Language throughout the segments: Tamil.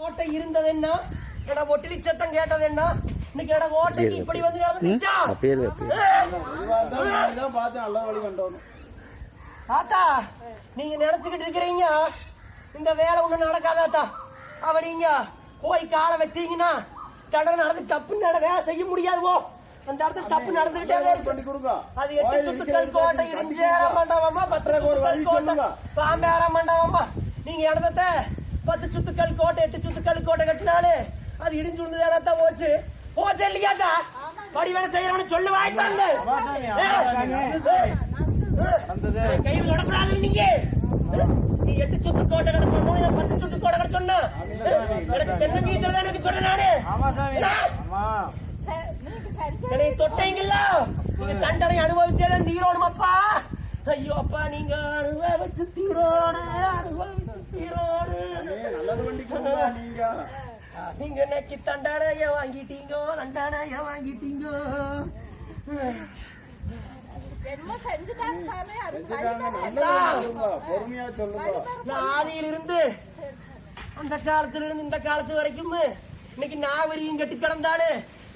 ஓட்டை இருந்தது என்ன, எனக்கு ஒட்டிலி சத்தம் கேட்டது என்ன, இன்னைக்கு எனக்கு ஓட்டைக்கு இப்படி வந்து ஆத்தா நீங்க நினைச்சுக்கிட்டு இருக்கிறீங்க இந்த வேலை ஒண்ணு நடக்காதாத்தா. அவ நீங்க போய் காலை வச்சீங்கன்னா கடை நடந்து தப்புன்னு வேலை செய்ய முடியாதுவோ. அந்த இடத்துல தப்பு நடந்துகிட்டே அது 8 சுத்துக்கள் கோட்டை இடிஞ்சேற மாட்டாவாமா, 10 சுத்துக்கள் கோட்டை பாம்பேற மாட்டாவாமா. நீங்க இடத்த 10 சுத்துக்கள் கோட்டை 8 சுத்துக்கள் கோட்டை கட்டினாலே அது இடிஞ்சு விழுந்துதான் போச்சு. போச்சு இல்லையாக்கா? படி வேலை செய்யறவனு சொல்லு வாய்த்தாங்க கையில் நடப்படாது. நீங்க நீ 8 சுத்து கோட்டை கடை சொன்ன 10 சுத்து கோட்டை கடை சொன்ன எனக்கு தென்னங்கீத்துல எனக்கு சொன்ன நானு தொட்டைங்கல்ல தண்டனை அனுபவிச்சேன் தீரோணுமப்பா. ஐயோ அப்பா நீங்க அனுபவிச்சு தீரோடு அனுபவிச்சு தீரோடு நீங்க இன்னைக்கு தண்டனைய வாங்கிட்டீங்க தண்டனைய வாங்கிட்டீங்க. ஆதியிலிருந்து அந்த காலத்திலிருந்து இந்த காலத்து வரைக்கும் இன்னைக்கு நாவரியும் கட்டி கிடந்தாலே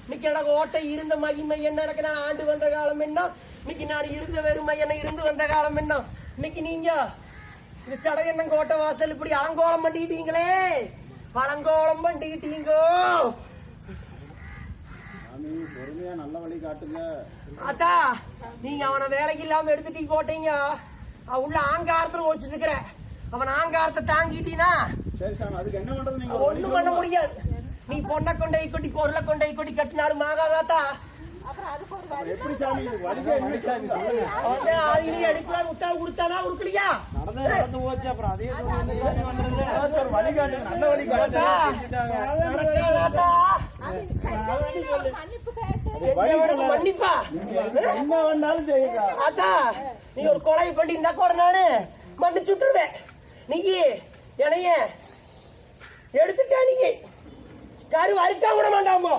இன்னைக்கு எனக்கு ஓட்டை இருந்த மகிமை என்ன, எனக்கு நான் ஆண்டு வந்த காலம் என்ன, இன்னைக்கு நான் இருந்த வெறுமை என்ன இருந்து வந்த காலம் என்ன. இன்னைக்கு நீங்க இந்த சடையண்ணன் கோட்டை வாசல் இப்படி அலங்கோலம் பண்ணிட்டீங்களே, அலங்கோலம் பண்ணிட்டீங்க. நல்ல வழி காட்டுங்க அத்தா. நீங்க அவனை வேலைக்கு இல்லாம எடுத்துட்டீங்க போட்டீங்க, உள்ள ஆங்காரத்துல ஓச்சிட்டு இருக்கிற அவன் ஆங்காரத்தை தாங்கிட்டீனா அதுக்கு என்ன பண்றது? ஒண்ணும் பண்ண முடியாது. நீ பொண்ணை கொண்டை கொட்டி பொருளை கொண்டை கொட்டி கட்டினாலும் ஆகாதாத்தா. எடுக்கலாம் உத்தரவு கொடுத்தானா கொடுக்கலையா? மன்னிப்பா அத்தா. நீ ஒரு கொலை பண்ணி இருந்தா கூட நானு மன்னிச்சு விட்டுருவேன். நீ என்னைய எடுத்துட்டா நீ கரு அறுக்கா விட மாட்டாமோ.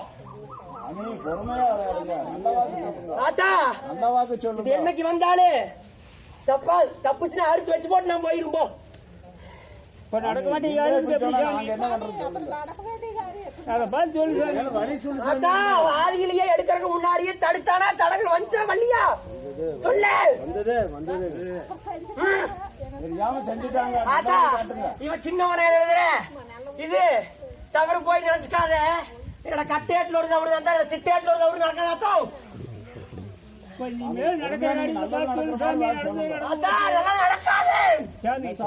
என்னைக்கு வந்தாலே தப்பா தப்புச்சுன்னா அறுத்து வச்சு போட்டு நான் போயிருப்போம். நடக்க மாட்டேங்க ஆதியிலேயே எடுக்கிறதுக்கு முன்னாடியே தடுத்தானா தடங்கள் வந்துச்சா வள்ளியா சொல்ல இவன் சின்னவனை எழுதுற இது தவறு போய் நினைச்சுக்காத. என்னோட கட்டேட்டில் ஒரு தவறு தான் சிட்டேட்டில் ஒரு தவறு நடக்காதோ.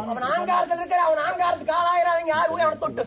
அவன் ஆங்காரத்தில் இருக்கிற அவன் ஆங்காரத்துக்கு ஆளாயிராதீங்க யாரும் அவனை தொட்டு